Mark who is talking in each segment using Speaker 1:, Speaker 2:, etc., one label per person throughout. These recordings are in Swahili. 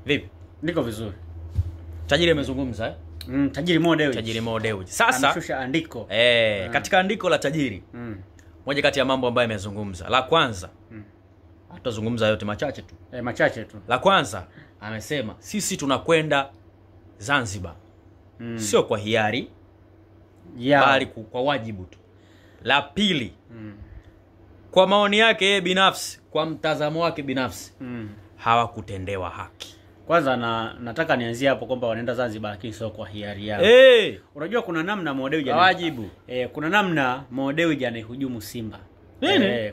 Speaker 1: Vipi?
Speaker 2: Niko vizuri.
Speaker 1: Tajiri amezungumza
Speaker 2: Tajiri Mo Dewji.
Speaker 1: Tajiri Mo Dewji. Sasa
Speaker 2: ameshusha andiko.
Speaker 1: Katika andiko la tajiri. Moja kati ya mambo ambayo amezungumza. La kwanza. Hatazungumza yote, machache tu.
Speaker 2: Machache tu.
Speaker 1: La kwanza amesema sisi tunakwenda Zanzibar. Sio kwa hiari. Bali kwa wajibu tu. La pili. Kwa maoni yake yeye binafsi, kwa mtazamo wake binafsi, hawakutendewa haki.
Speaker 2: Kwanza nataka nianzie hapo kwamba wanaenda Zanzibar lakini sio kwa hiari yao. Unajua kuna namna Mo Dewji
Speaker 1: wajibu.
Speaker 2: Kuna namna Mo Dewji anaihujumu Simba.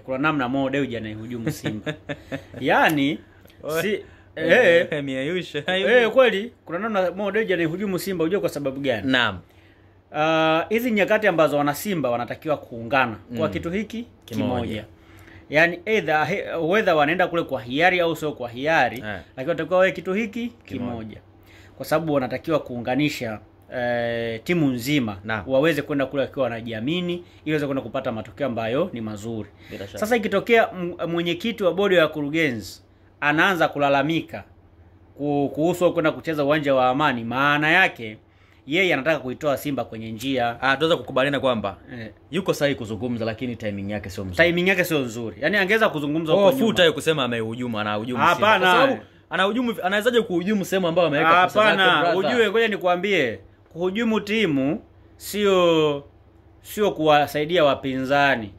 Speaker 2: Kuna namna Mo Dewji anaihujumu Simba. Yaani kweli kuna namna Mo Dewji anaihujumu Simba. Unajua kwa sababu gani?
Speaker 1: Naam.
Speaker 2: Hizi nyakati ambazo wana Simba wanatakiwa kuungana kwa kitu hiki kimoja. Yaani whether wanaenda kule kwa hiari au sio kwa hiari, lakini watakiwa wawe kitu hiki kimoja. Kwa sababu wanatakiwa kuunganisha timu nzima waweze kwenda kule wakiwa wanajiamini ili waweze kwenda kupata matokeo ambayo ni mazuri. Sasa ikitokea mwenyekiti wa bodi ya wakurugenzi anaanza kulalamika kuhusu kwenda kucheza uwanja wa Amani, maana yake yeye anataka kuitoa Simba kwenye njia.
Speaker 1: Tunaweza kukubaliana kwamba yuko sahihi kuzungumza, lakini timing yake sio nzuri.
Speaker 2: Timing yake sio nzuri. Yaani angeweza kuzungumza huko nyuma.
Speaker 1: Futa hiyo kusema amehujumu, anahujumu Simba.
Speaker 2: Hapana.
Speaker 1: Kwa sababu anahujumu, anawezaje kuhujumu sehemu ambayo ameweka
Speaker 2: pesa zake? Hapana, ujue ngoja nikwambie, kuhujumu timu sio kuwasaidia wapinzani.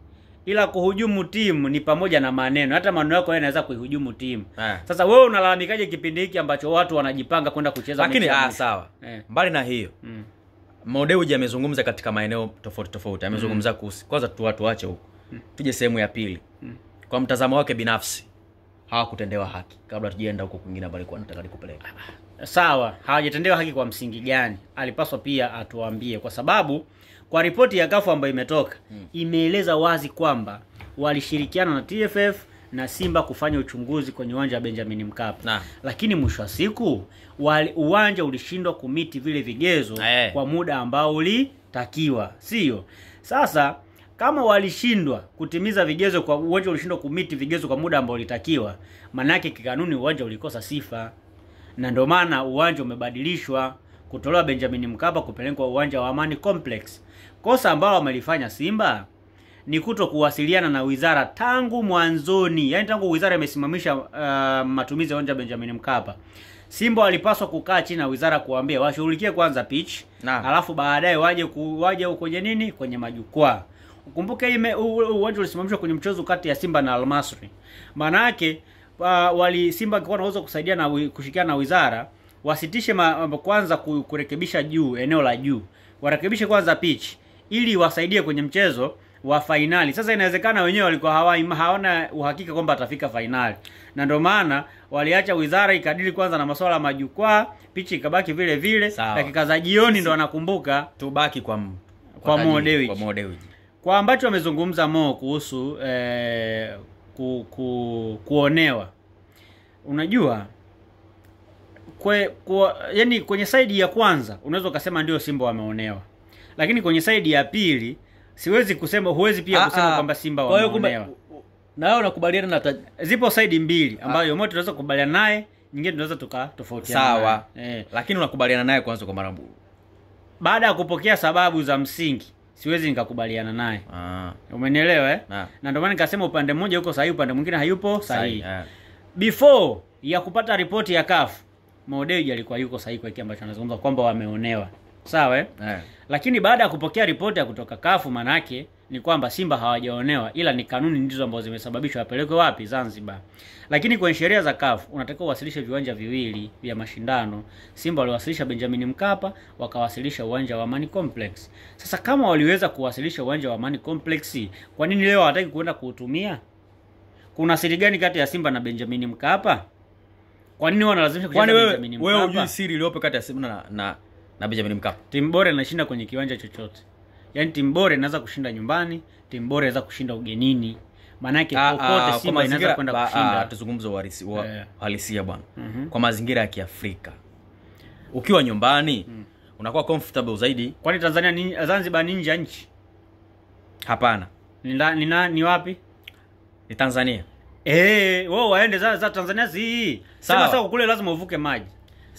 Speaker 2: Ila kuhujumu timu ni pamoja na maneno. Hata maneno yako yanaweza kuihujumu timu. Sasa wewe unalalamikaje kipindi hiki ambacho watu wanajipanga kwenda kucheza
Speaker 1: mechi? Lakini sawa. Mbali na hiyo. Mo Dewji amezungumza katika maeneo tofauti tofauti. Amezungumza kuhusu, kwanza tuache huko. Tuje sehemu ya pili. Kwa mtazamo wake binafsi, hawakutendewa haki. Kabla tujienda huko kwingine bali kwa nataka nikupeleke.
Speaker 2: Sawa, hawajatendewa haki kwa msingi gani? Alipaswa pia atuambie, kwa sababu kwa ripoti ya CAF ambayo imetoka imeeleza wazi kwamba walishirikiana na TFF na Simba kufanya uchunguzi kwenye uwanja wa Benjamin Mkapa. Lakini mwisho wa siku uwanja ulishindwa kumiti vile vigezo kwa muda ambao ulitakiwa, sio? Sasa kama walishindwa kutimiza vigezo, kwa uwanja ulishindwa kumiti vigezo kwa muda ambao ulitakiwa, maana yake kikanuni uwanja ulikosa sifa. Na ndio maana uwanja umebadilishwa kutolewa Benjamin Mkapa kupelekwa uwanja wa Amani Complex. Kosa ambalo wamelifanya Simba ni kuwasiliana na wizara tangu mwanzoni. Yaani tangu wizara imesimamisha matumizi ya uwanja Benjamin Mkapa, Simba walipaswa kukaa chini na wizara kuambia washughulikie kwanza pitch, alafu baadaye waje kwenye nini, kwenye majukwaa. Ukumbuke uwanja ulisimamishwa kwenye mchezo kati ya Simba na Al Masry. Maana yake Simba kwa naweza kusaidia na kushikiana na wizara, wasitishe kwanza kurekebisha eneo la juu. Warekebishe kwanza pitch ili wasaidie kwenye mchezo wa finali. Sasa inawezekana wenyewe walikuwa hawana uhakika kwamba atafika finali. Na ndio maana waliacha wizara ikadili kwanza na masuala ya majukwaa, pitch ikabaki vile vile. Dakika za jioni ndo wanakumbuka
Speaker 1: tubaki kwa
Speaker 2: Mo Dewji. Kwa ambacho amezungumza Mo kuhusu kuonewa. Unajua yani kwenye side ya kwanza unaweza kusema ndio Simba wameonewa. Lakini kwenye side ya pili huwezi pia kusema kwamba Simba wameonewa.
Speaker 1: Na wewe unakubaliana na
Speaker 2: zipo side mbili ambayo moja tunaweza kukubaliana naye, nyingine tunaweza tukatofautiana.
Speaker 1: Sawa. Lakini unakubaliana naye kwanza kwa mara moja.
Speaker 2: Baada ya kupokea sababu za msingi, siwezi nikakubaliana naye. Umenielewa Na ndio maana nikasema upande mmoja yuko sahihi, upande mwingine hayupo sahihi. Before ya kupata ripoti ya CAF, Mo Dewji alikuwa yuko sahihi kwa kile ambacho anazungumza kwamba wameonewa. Sawa Lakini baada ya kupokea ripoti ya kutoka CAF, maana yake ni kwamba Simba hawajaonewa, ila ni kanuni ndizo ambazo zimesababisha wapelekwe wapi? Zanzibar. Lakini kwenye sheria za CAF unatakiwa uwasilishe viwanja viwili vya mashindano. Simba waliwasilisha Benjamin Mkapa, wakawasilisha uwanja wa Amani Complex. Sasa kama waliweza kuwasilisha uwanja wa Amani Complex, kwa nini leo hawataki kwenda kuutumia? Kuna siri gani kati ya Simba na Benjamin Mkapa? Kwa nini wanalazimisha kucheza Benjamin Mkapa?
Speaker 1: Wewe hujui siri iliyopo kati ya Simba na Benjamin Mkapa.
Speaker 2: Timu bora inashinda kwenye kiwanja chochote. Yaani timu bora inaweza kushinda nyumbani, timu bora inaweza kushinda ugenini. Maana yake popote Simba inaweza kwenda kushinda.
Speaker 1: Tuzungumze uhalisia bwana. Kwa mazingira ya Kiafrika, ukiwa nyumbani unakuwa comfortable zaidi.
Speaker 2: Kwani Zanzibar ni nje ya nchi?
Speaker 1: Hapana.
Speaker 2: Ni wapi?
Speaker 1: Ni Tanzania.
Speaker 2: wao waende za Tanzania si. Sasa kule lazima uvuke maji.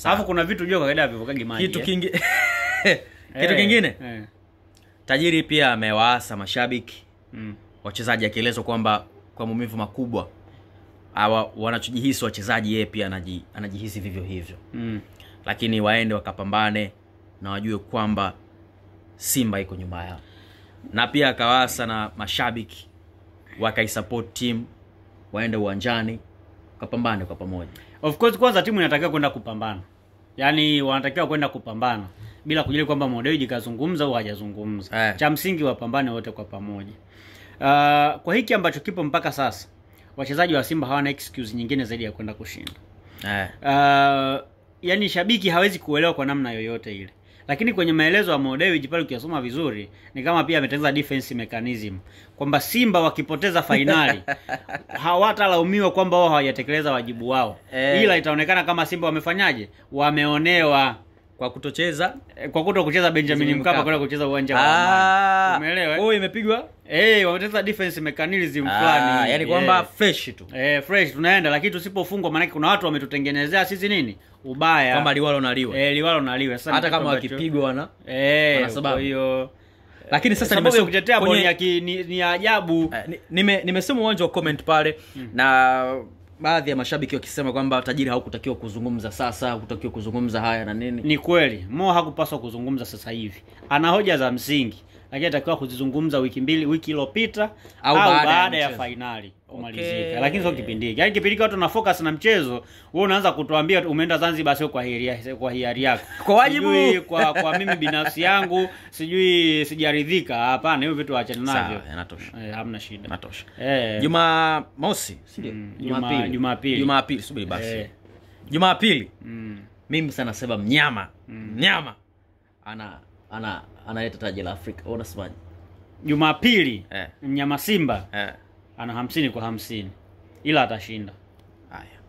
Speaker 2: Alafu kuna vitu jua kawaida vivukagi maji.
Speaker 1: Kitu kingine kitu kingine. Tajiri pia amewaasa mashabiki, wachezaji, akielezwa kwamba kwa maumivu makubwa wanachojihisi wachezaji, yeye pia anajihisi vivyo hivyo. Lakini waende wakapambane na wajue kwamba Simba iko nyuma yao. Na pia akawaasa na mashabiki wakaisupport team, waende uwanjani wakapambane kwa pamoja.
Speaker 2: Of course kwanza timu inatakiwa kwenda kupambana. Yaani wanatakiwa kwenda kupambana bila kujali kwamba Mo Dewji kazungumza au hajazungumza. Cha msingi wapambane wote kwa pamoja. Kwa hiki ambacho kipo mpaka sasa, wachezaji wa Simba hawana excuse nyingine zaidi ya kwenda kushinda. Yaani shabiki hawezi kuelewa kwa namna yoyote ile. Lakini kwenye maelezo ya Mo Dewji pale ukisoma vizuri, ni kama pia ametengeneza defense mechanism kwamba Simba wakipoteza finali hawatalaumiwa kwamba wao hawajatekeleza wajibu wao. Ila itaonekana kama Simba wamefanyaje? Wameonewa
Speaker 1: kwa kutocheza,
Speaker 2: kwa kutokucheza Benjamin Mkapa, kwenda kucheza uwanja wa Amani. Umeelewa?
Speaker 1: Oh, imepigwa.
Speaker 2: Wametengeneza defense mechanism fulani.
Speaker 1: Yaani kwamba fresh tu.
Speaker 2: Fresh tunaenda, lakini tusipofungwa maana kuna watu wametutengenezea sisi nini? Ubaya.
Speaker 1: Kwamba liwalo na liwe.
Speaker 2: Liwalo na liwe.
Speaker 1: Sasa hata kama wakipigwa wana
Speaker 2: sababu hiyo.
Speaker 1: Lakini sasa
Speaker 2: nimesema kutetea boni ni ajabu.
Speaker 1: Nimesema uwanja wa comment pale na baadhi ya mashabiki wakisema kwamba tajiri haukutakiwa kuzungumza sasa, hakutakiwa kuzungumza haya na nini.
Speaker 2: Ni kweli, Mo hakupaswa kuzungumza sasa hivi. Ana hoja za msingi, lakini atakiwa kuzizungumza wiki iliyopita au baada ya finali kumalizika. Lakini sio kipindi hiki. Yaani kipindi hiki watu na focus na mchezo, wewe unaanza kutuambia umeenda Zanzibar sio kwa hiari yako.
Speaker 1: Kwa wajibu
Speaker 2: kwa mimi binafsi yangu sijui sijaridhika. Hapana, hiyo vitu aachane navyo.
Speaker 1: Sawa, yanatosha.
Speaker 2: Hamna shida.
Speaker 1: Yanatosha. Jumamosi, si ndio? Jumapili, subiri basi. Jumapili. Mimi sana sema mnyama analeta taji la Afrika. Unasemaje?
Speaker 2: Jumapili mnyama Simba ana 50 kwa 50 ila atashinda.
Speaker 1: Haya.